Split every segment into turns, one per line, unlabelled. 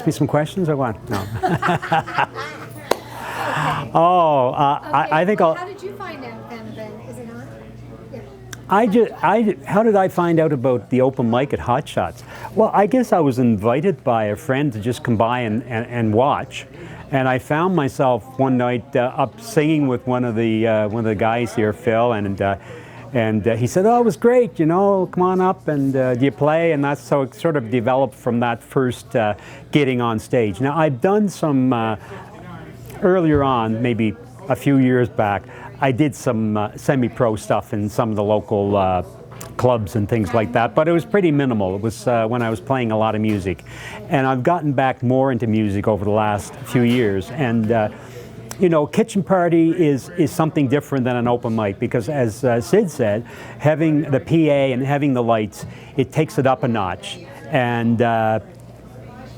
me some questions or what? No.
Okay.
Oh, I think I'll.
How did you find out then? Is it on? Yeah.
How did I find out about the open mic at Hot Shots? Well, I guess I was invited by a friend to just come by and watch, and I found myself one night up singing with one of the guys here, Phil, and he said, "Oh, it was great, you know, come on up and do you play?" And that's so it sort of developed from that first getting on stage. Now I've done some earlier on, maybe a few years back. I did some semi-pro stuff in some of the local clubs and things like that, but it was pretty minimal. It was when I was playing a lot of music. And I've gotten back more into music over the last few years. And you know, kitchen party is something different than an open mic, because as Sid said, having the PA and having the lights, it takes it up a notch. And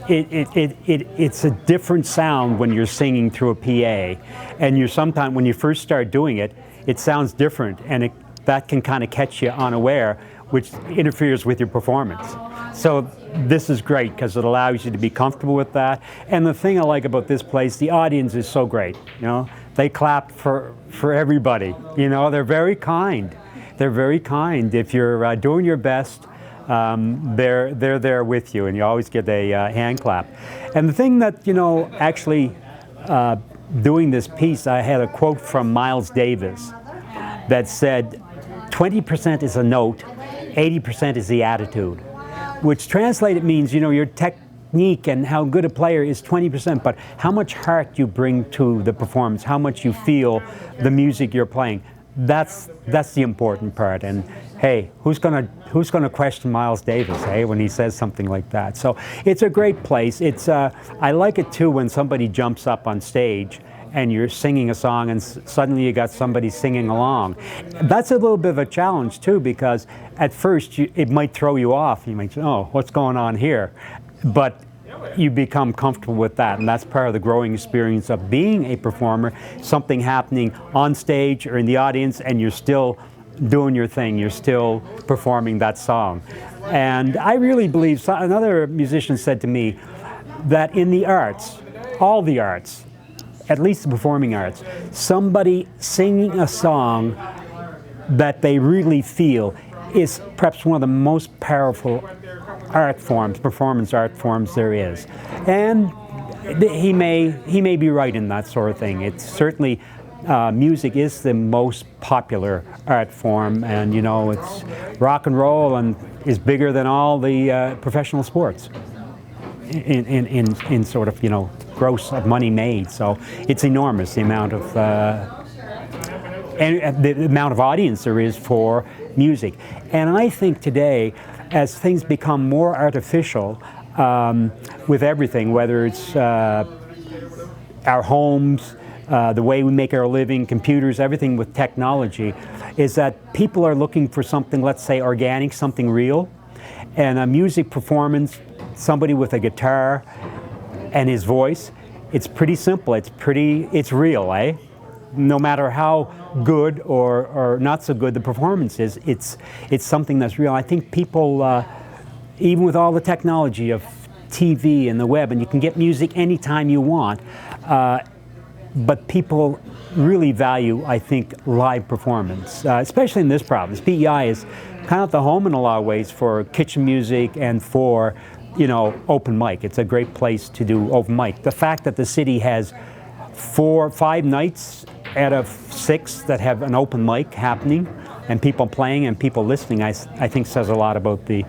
it's a different sound when you're singing through a PA, and sometimes when you first start doing it, it sounds different, and that can kind of catch you unaware, which interferes with your performance. So this is great because it allows you to be comfortable with that. And the thing I like about this place, the audience is so great. You know, they clap for everybody. You know, they're very kind. They're very kind. If you're doing your best, they're there with you, and you always get a hand clap. And the thing that, you know, actually doing this piece, I had a quote from Miles Davis that said, 20% is a note, 80% is the attitude, which translated means, you know, your technique and how good a player is 20%, but how much heart you bring to the performance, how much you feel the music you're playing. That's the important part. And hey, who's gonna question Miles Davis, hey, when he says something like that? So it's a great place. It's I like it too when somebody jumps up on stage and you're singing a song and suddenly you got somebody singing along. That's a little bit of a challenge too, because at first it might throw you off. You might say, oh, what's going on here? But you become comfortable with that, and that's part of the growing experience of being a performer, something happening on stage or in the audience, and you're still doing your thing, you're still performing that song. And I really believe, another musician said to me, that in the arts, all the arts, at least the performing arts, somebody singing a song that they really feel is perhaps one of the most powerful art forms, performance art forms there is. And he may be right in that sort of thing. It's certainly, music is the most popular art form, and you know, it's rock and roll and is bigger than all the professional sports in sort of, you know, gross of money made. So it's enormous, the amount of and the amount of audience there is for music. And I think today, as things become more artificial with everything, whether it's our homes, the way we make our living, computers, everything with technology, is that people are looking for something, let's say, organic, something real. And a music performance, somebody with a guitar and his voice, it's pretty simple, it's real, eh? No matter how good or not so good the performance is, it's something that's real. I think people, even with all the technology of TV and the web, and you can get music anytime you want, but people really value, I think, live performance, especially in this province. PEI is kind of the home in a lot of ways for kitchen music and for, you know, open mic. It's a great place to do open mic. The fact that the city has 4 or 5 nights out of 6 that have an open mic happening and people playing and people listening, I think says a lot about the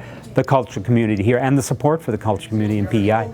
cultural community here and the support for the cultural community in PEI.